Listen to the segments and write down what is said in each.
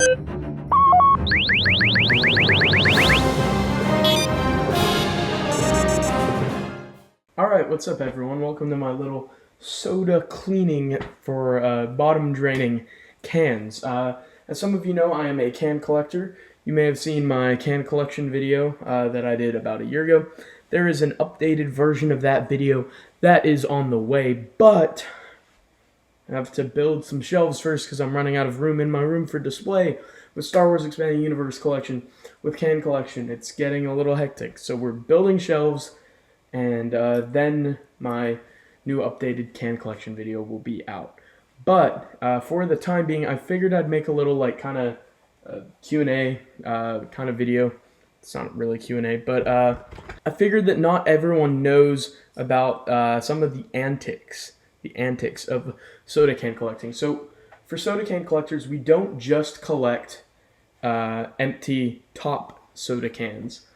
Alright, what's up everyone? Welcome to my little soda cleaning for bottom draining cans. As some of you know, I am a can collector. You may have seen my can collection video that I did about a year ago. There is an updated version of that video that is on the way, but I have to build some shelves first because I'm running out of room in my room for display with Star Wars Expanding Universe collection, with can collection. It's getting a little hectic, so we're building shelves, and then my new updated can collection video will be out. But for the time being, I figured I'd make a little like kind of Q&A kind of video. It's not really Q&A, but I figured that not everyone knows about some of the antics of soda can collecting. So for soda can collectors, we don't just collect empty top soda cans.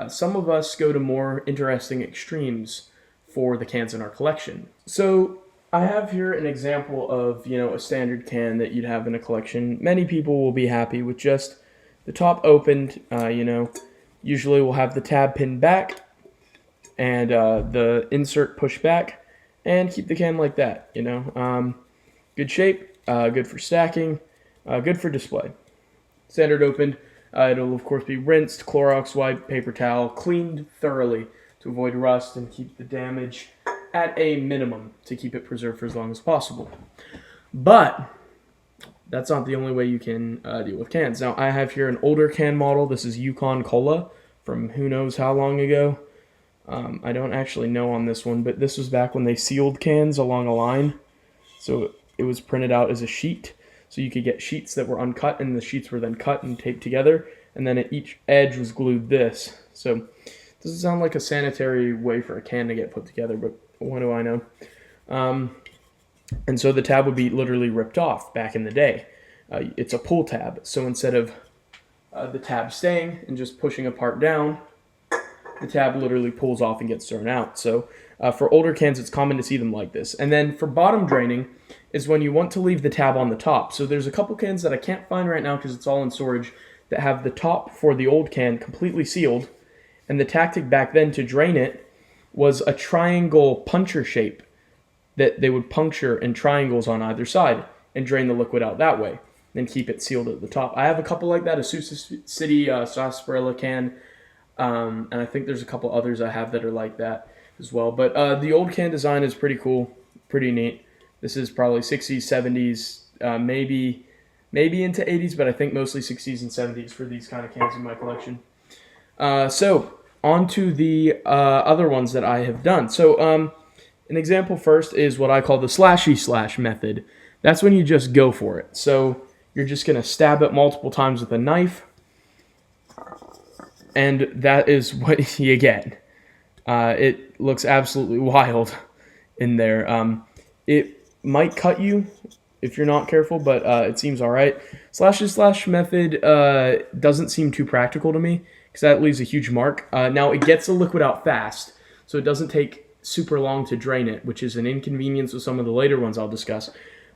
Some of us go to more interesting extremes for the cans in our collection. So I have here an example of, a standard can that you'd have in a collection. Many people will be happy with just the top opened. Usually we'll have the tab pinned back and the insert pushed back, and keep the can like that. Good shape, good for stacking, good for display. Standard opened. It'll of course be rinsed, Clorox wipe, paper towel, cleaned thoroughly to avoid rust and keep the damage at a minimum to keep it preserved for as long as possible. But that's not the only way you can deal with cans. Now I have here an older can model. This is Yukon Cola from who knows how long ago. I don't actually know on this one, but this was back when they sealed cans along a line. So it was printed out as a sheet. So you could get sheets that were uncut, and the sheets were then cut and taped together, and then at each edge was glued this. So it doesn't sound like a sanitary way for a can to get put together, but what do I know? And so the tab would be literally ripped off back in the day. It's a pull tab, so instead of the tab staying and just pushing a part down, the tab literally pulls off and gets thrown out. So for older cans, it's common to see them like this. And then for bottom draining is when you want to leave the tab on the top. So there's a couple cans that I can't find right now because it's all in storage that have the top for the old can completely sealed. And the tactic back then to drain it was a triangle puncher shape that they would puncture in triangles on either side and drain the liquid out that way, then keep it sealed at the top. I have a couple like that, a Sioux City sarsaparilla can, and I think there's a couple others I have that are like that as well. But the old can design is pretty cool, pretty neat. This is probably 60s, 70s, maybe into 80s, but I think mostly 60s and 70s for these kind of cans in my collection. So on to the other ones that I have done. So an example first is what I call the slashy slash method. That's when you just go for it. So you're just going to stab it multiple times with a knife, and that is what you get. It looks absolutely wild in there. It might cut you if you're not careful, but it seems all right. Slash method doesn't seem too practical to me because that leaves a huge mark. Now it gets the liquid out fast, so it doesn't take super long to drain it, which is an inconvenience with some of the later ones I'll discuss.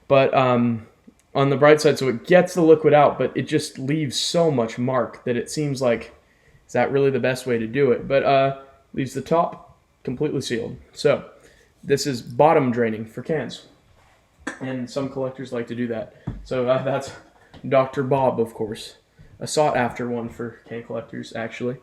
But on the bright side, so it gets the liquid out, but it just leaves so much mark that it seems like, is that really the best way to do it? But leaves the top completely sealed. So this is bottom draining for cans, and some collectors like to do that. So that's Dr. Bob, of course, a sought-after one for can collectors, actually.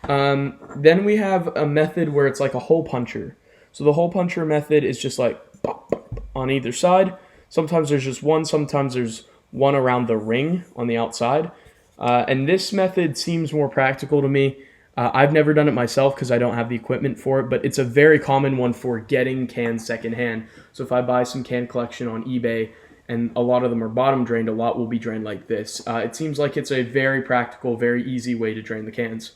Then we have a method where it's like a hole puncher. So the hole puncher method is just like pop, pop, on either side. Sometimes there's just one, sometimes there's one around the ring on the outside. And this method seems more practical to me. I've never done it myself because I don't have the equipment for it, but it's a very common one for getting cans secondhand. So if I buy some can collection on eBay, and a lot of them are bottom drained, a lot will be drained like this. It seems like it's a very practical, very easy way to drain the cans.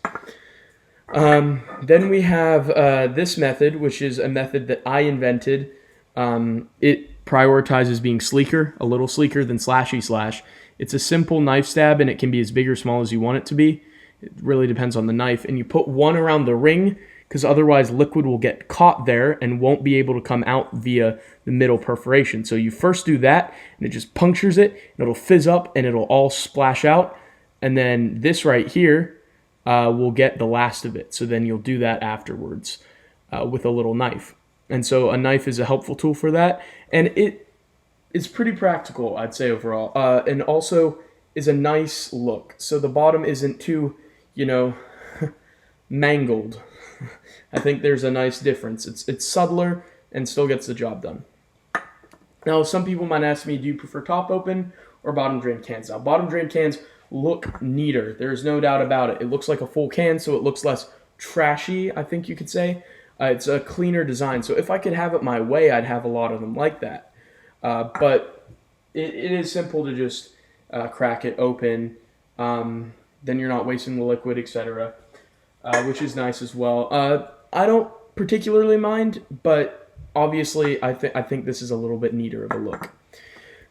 Then we have this method, which is a method that I invented. It prioritizes being sleeker, a little sleeker than slashy slash. It's a simple knife stab, and it can be as big or small as you want it to be. It really depends on the knife. And you put one around the ring, because otherwise liquid will get caught there and won't be able to come out via the middle perforation. So you first do that, and it just punctures it, and it'll fizz up, and it'll all splash out. And then this right here will get the last of it. So then you'll do that afterwards with a little knife. And so a knife is a helpful tool for that. And it is pretty practical, I'd say, overall. And also is a nice look. So the bottom isn't too, mangled. I think there's a nice difference. It's subtler and still gets the job done. Now, some people might ask me, do you prefer top open or bottom drain cans? Now, bottom drain cans look neater. There's no doubt about it. It looks like a full can, so it looks less trashy, I think you could say. It's a cleaner design. So if I could have it my way, I'd have a lot of them like that. But it is simple to just crack it open. Then you're not wasting the liquid, etc., which is nice as well. I don't particularly mind, but obviously I think this is a little bit neater of a look.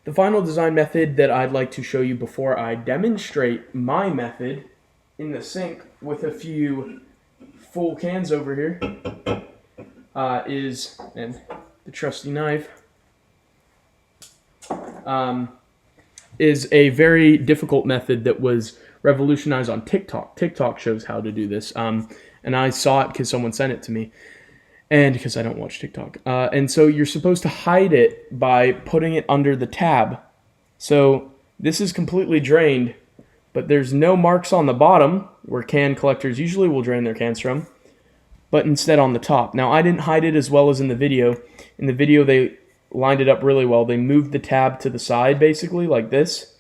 The final design method that I'd like to show you before I demonstrate my method in the sink with a few full cans over here is, and the trusty knife, is a very difficult method that was revolutionized on TikTok. TikTok shows how to do this, and I saw it because someone sent it to me, and because I don't watch TikTok. And so you're supposed to hide it by putting it under the tab. So this is completely drained, but there's no marks on the bottom where can collectors usually will drain their cans from, but instead on the top. Now, I didn't hide it as well as in the video. In the video, they lined it up really well. They moved the tab to the side, basically, like this.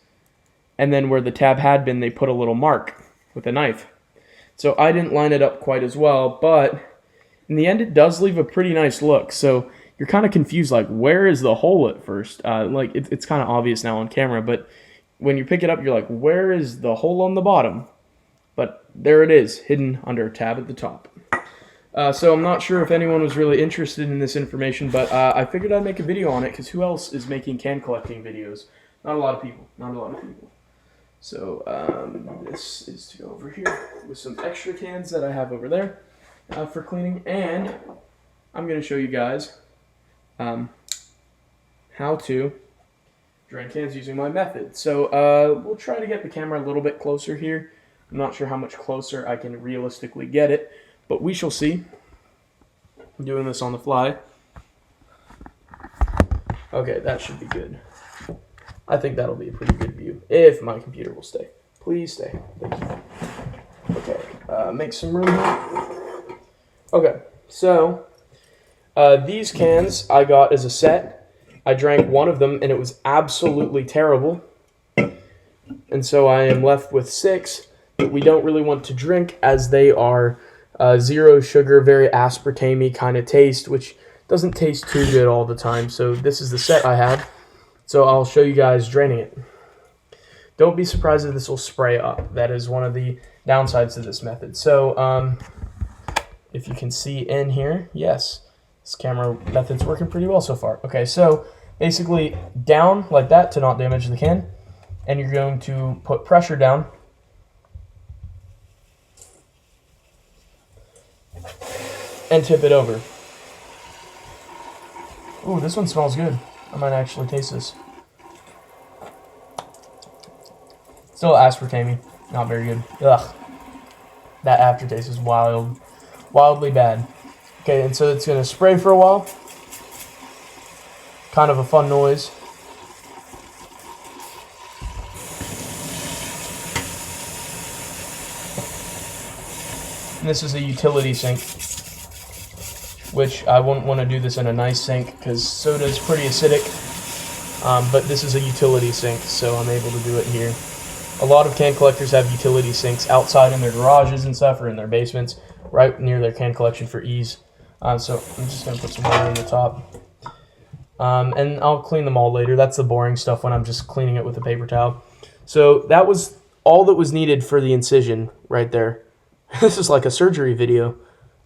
And then where the tab had been, they put a little mark with a knife. So I didn't line it up quite as well, but in the end, it does leave a pretty nice look. So you're kind of confused, like, where is the hole at first? It's kind of obvious now on camera, but when you pick it up, you're like, where is the hole on the bottom? But there it is, hidden under a tab at the top. So I'm not sure if anyone was really interested in this information, but I figured I'd make a video on it, because who else is making can collecting videos? Not a lot of people. Not a lot of people. So this is to go over here with some extra cans that I have over there for cleaning, and I'm going to show you guys how to drain cans using my method. So we'll try to get the camera a little bit closer here. I'm not sure how much closer I can realistically get it, but we shall see. I'm doing this on the fly. Okay, that should be good. I think that'll be a pretty good view, if my computer will stay. Please stay. Thank you. Okay, make some room here. Okay, so these cans I got as a set. I drank one of them, and it was absolutely terrible. And so I am left with 6 that we don't really want to drink, as they are zero sugar, very aspartame-y kind of taste, which doesn't taste too good all the time. So this is the set I have. So I'll show you guys draining it. Don't be surprised if this will spray up. That is one of the downsides to this method. So if you can see in here, yes, this camera method's working pretty well so far. Okay, so basically down like that to not damage the can, and you're going to put pressure down and tip it over. Ooh, this one smells good. I might actually taste this. Still aspartame, not very good. Ugh. That aftertaste is wildly bad. Okay, and so it's going to spray for a while. Kind of a fun noise. And this is a utility sink, which I wouldn't want to do this in a nice sink because soda is pretty acidic, but this is a utility sink, so I'm able to do it here. A lot of can collectors have utility sinks outside in their garages and stuff, or in their basements, right near their can collection for ease. So I'm just going to put some water on the top. And I'll clean them all later. That's the boring stuff when I'm just cleaning it with a paper towel. So that was all that was needed for the incision right there. This is like a surgery video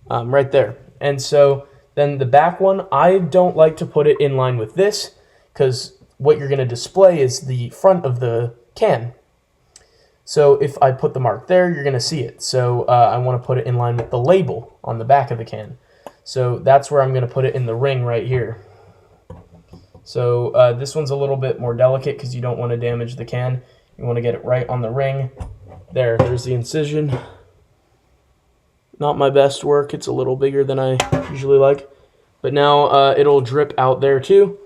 right there. And so then the back one, I don't like to put it in line with this, because what you're going to display is the front of the can. So if I put the mark there, you're going to see it. So I want to put it in line with the label on the back of the can. So that's where I'm going to put it in the ring right here. So this one's a little bit more delicate because you don't want to damage the can. You want to get it right on the ring. There's the incision. Not my best work. It's a little bigger than I usually like. But now it'll drip out there too.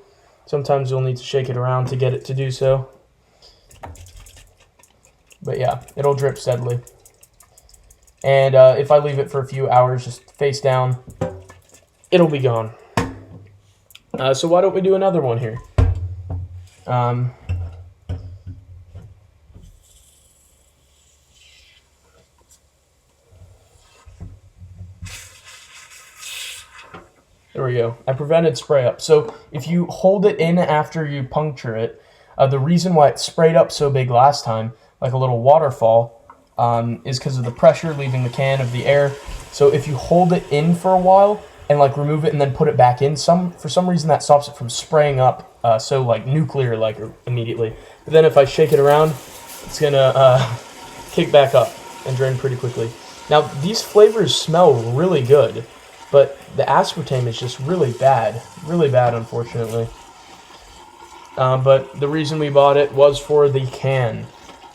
Sometimes you'll need to shake it around to get it to do so. But yeah, it'll drip steadily. And if I leave it for a few hours just face down, it'll be gone. So why don't we do another one here? There we go. I prevented spray up. So if you hold it in after you puncture it, the reason why it sprayed up so big last time, like a little waterfall, is because of the pressure leaving the can of the air. So if you hold it in for a while and like remove it and then put it back in, for some reason that stops it from spraying up so like nuclear like immediately. But then if I shake it around, it's gonna kick back up and drain pretty quickly. Now these flavors smell really good, but the aspartame is just really bad unfortunately. But the reason we bought it was for the can.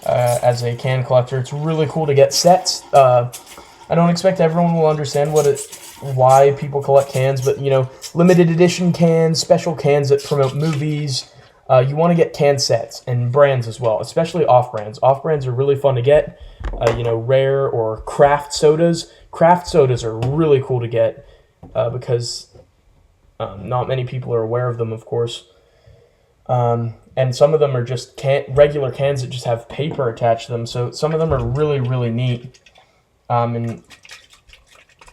As a can collector, it's really cool to get sets. I don't expect everyone will understand why people collect cans, but you know, limited edition cans, special cans that promote movies. You want to get can sets and brands as well, especially off-brands. Off-brands are really fun to get. You know, rare or craft sodas. Craft sodas are really cool to get because not many people are aware of them, of course. And some of them are just regular cans that just have paper attached to them. So some of them are really, really neat. And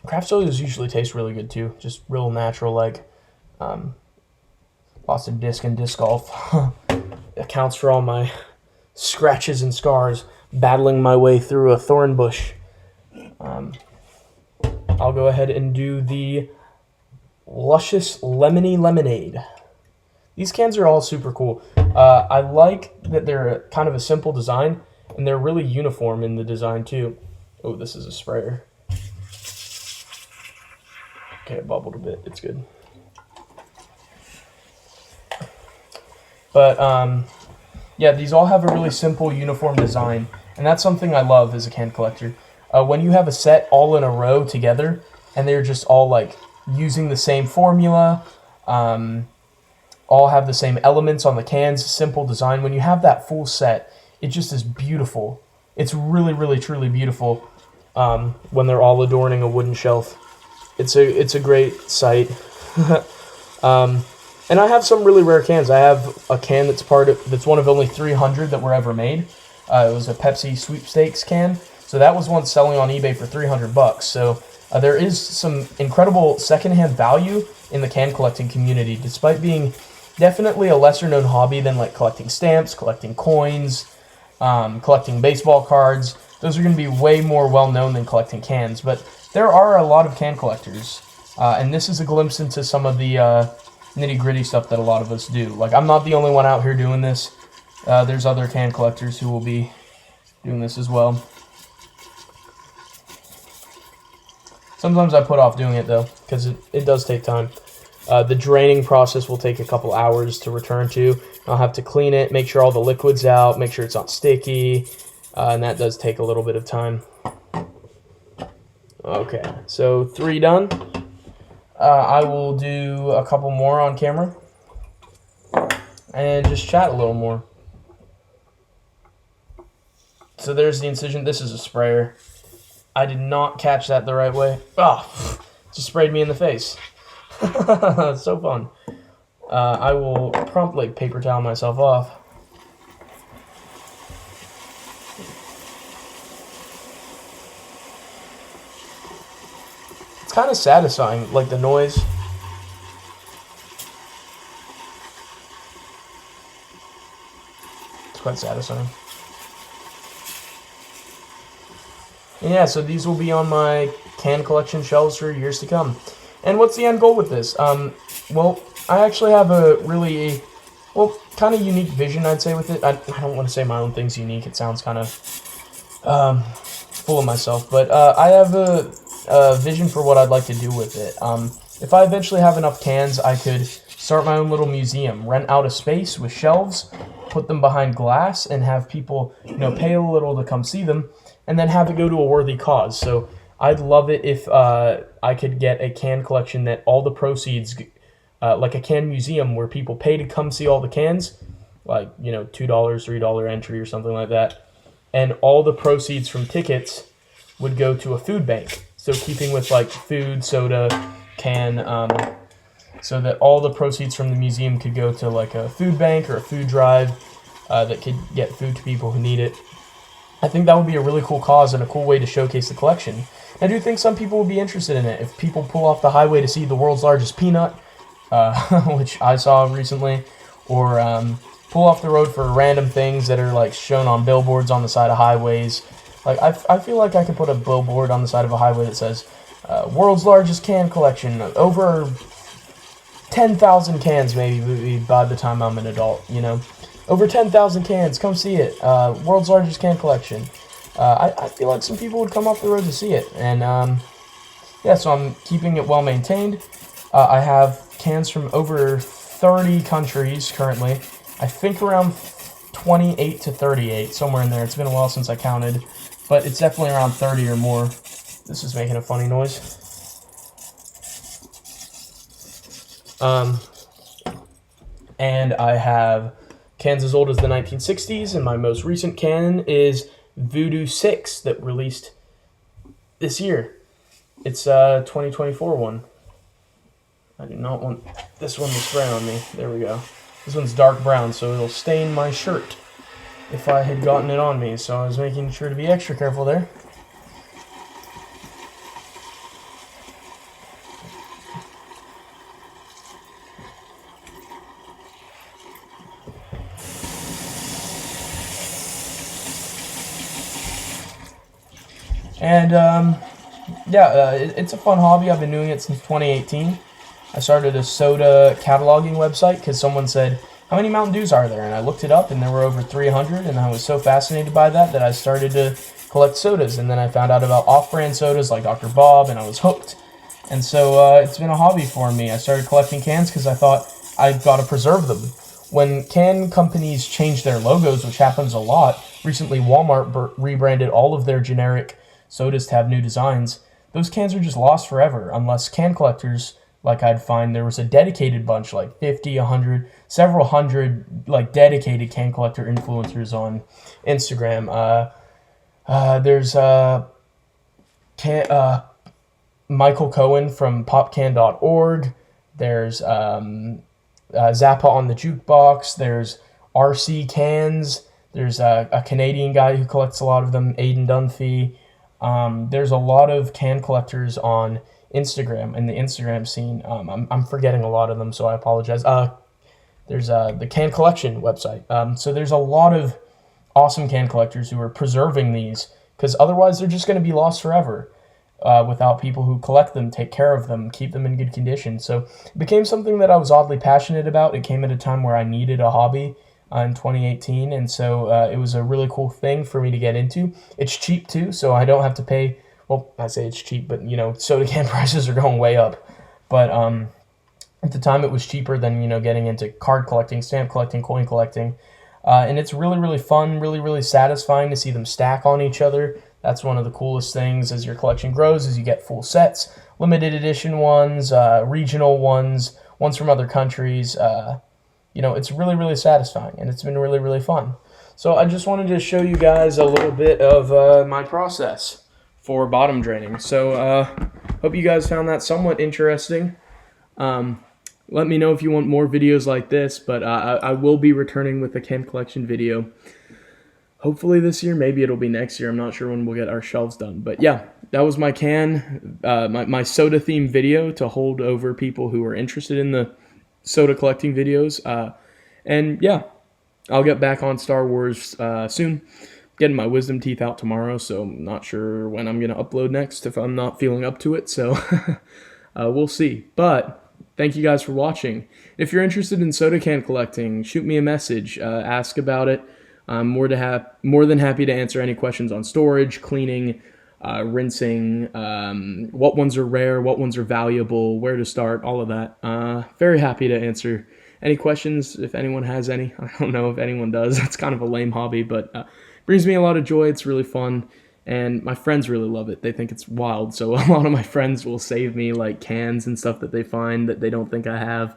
craft sodas usually taste really good too. Just real natural, like lost a disc in disc golf. Accounts for all my scratches and scars battling my way through a thorn bush. I'll go ahead and do the Luscious Lemony Lemonade. These cans are all super cool. I like that they're kind of a simple design, and they're really uniform in the design too. Oh, this is a sprayer. Okay, it bubbled a bit. It's good. But yeah, these all have a really simple, uniform design, and that's something I love as a can collector. When you have a set all in a row together, and they're just all like using the same formula, all have the same elements on the cans, simple design. When you have that full set, it just is beautiful. It's really, really, truly beautiful when they're all adorning a wooden shelf. It's a great sight. And I have some really rare cans. I have a can that's one of only 300 that were ever made. It was a Pepsi sweepstakes can. So that was once selling on eBay for $300. So there is some incredible secondhand value in the can collecting community, despite being definitely a lesser known hobby than like collecting stamps, collecting coins, collecting baseball cards. Those are going to be way more well known than collecting cans, but there are a lot of can collectors, and this is a glimpse into some of the nitty gritty stuff that a lot of us do. Like, I'm not the only one out here doing this. There's other can collectors who will be doing this as well. Sometimes I put off doing it though, because it does take time. The draining process will take a couple hours to return to. I'll have to clean it, make sure all the liquid's out, make sure it's not sticky, and that does take a little bit of time. Okay, so 3 done. I will do a couple more on camera and just chat a little more. So there's the incision. This is a sprayer. I did not catch that the right way. Oh, just sprayed me in the face. So fun. I will promptly paper towel myself off. It's kind of satisfying, like the noise. It's quite satisfying. And yeah, so these will be on my can collection shelves for years to come. And what's the end goal with this? Well, I actually have a really, kind of unique vision, I'd say, with it. I don't want to say my own thing's unique. It sounds kind of full of myself, but I have a vision for what I'd like to do with it. If I eventually have enough cans, I could start my own little museum, rent out a space with shelves, put them behind glass, and have people, pay a little to come see them, and then have it go to a worthy cause. So I'd love it if I could get a can collection that all the proceeds, like a can museum where people pay to come see all the cans, like, $2, $3 entry or something like that. And all the proceeds from tickets would go to a food bank. So keeping with like food, soda, can, so that all the proceeds from the museum could go to like a food bank or a food drive that could get food to people who need it. I think that would be a really cool cause and a cool way to showcase the collection. I do think some people would be interested in it. If people pull off the highway to see the world's largest peanut, which I saw recently, or pull off the road for random things that are like shown on billboards on the side of highways. Like I feel like I could put a billboard on the side of a highway that says, world's largest can collection, over 10,000 cans maybe by the time I'm an adult, Over 10,000 cans, come see it. World's largest can collection. I feel like some people would come off the road to see it. And so I'm keeping it well maintained. I have cans from over 30 countries currently. I think around 28 to 38, somewhere in there. It's been a while since I counted, but it's definitely around 30 or more. This is making a funny noise. And I have cans as old as the 1960s, and my most recent can is Voodoo 6 that released this year. It's a 2024 one. I do not want this one to spray on me. There we go. This one's dark brown, so it'll stain my shirt if I had gotten it on me, so I was making sure to be extra careful there. And, it's a fun hobby. I've been doing it since 2018. I started a soda cataloging website because someone said, how many Mountain Dews are there? And I looked it up, and there were over 300, and I was so fascinated by that I started to collect sodas. And then I found out about off-brand sodas like Dr. Bob, and I was hooked. And so it's been a hobby for me. I started collecting cans because I thought I've got to preserve them. When can companies change their logos, which happens a lot, recently Walmart rebranded all of their generic sodas to have new designs. Those cans are just lost forever unless can collectors, like I'd find, there was a dedicated bunch, like 50, 100, several hundred, like dedicated can collector influencers on Instagram. There's Michael Cohen from popcan.org. There's Zappa on the Jukebox. There's RC Cans. There's a Canadian guy who collects a lot of them, Aidan Dunphy. There's a lot of can collectors on Instagram, in the Instagram scene. I'm forgetting a lot of them, so I apologize. There's the Can Collection website. So there's a lot of awesome can collectors who are preserving these, because otherwise they're just going to be lost forever without people who collect them, take care of them, keep them in good condition. So it became something that I was oddly passionate about. It came at a time where I needed a hobby in 2018, and so it was a really cool thing for me to get into. It's cheap too, so I don't have to pay. Well, I say it's cheap, but soda can prices are going way up. But at the time, it was cheaper than getting into card collecting, stamp collecting, coin collecting, and it's really, really fun, really, really satisfying to see them stack on each other. That's one of the coolest things as your collection grows, as you get full sets, limited edition ones, regional ones, ones from other countries. It's really, really satisfying, and it's been really, really fun. So I just wanted to show you guys a little bit of my process for bottom draining. So hope you guys found that somewhat interesting. Let me know if you want more videos like this, but I will be returning with a can collection video. Hopefully this year, maybe it'll be next year. I'm not sure when we'll get our shelves done. But yeah, that was my my soda themed video to hold over people who are interested in the soda collecting videos. And yeah, I'll get back on Star Wars soon. Getting my wisdom teeth out tomorrow, so I'm not sure when I'm going to upload next if I'm not feeling up to it. So we'll see. But thank you guys for watching. If you're interested in soda can collecting, shoot me a message. Ask about it. I'm more than happy to answer any questions on storage, cleaning, rinsing, what ones are rare, what ones are valuable, where to start, all of that. Very happy to answer any questions if anyone has any. I don't know if anyone does. It's kind of a lame hobby, but brings me a lot of joy. It's really fun. And my friends really love it. They think it's wild. So a lot of my friends will save me like cans and stuff that they find that they don't think I have.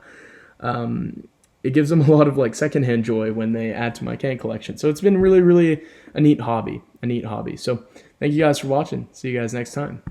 It gives them a lot of like secondhand joy when they add to my can collection. So it's been really, really a neat hobby. So thank you guys for watching. See you guys next time.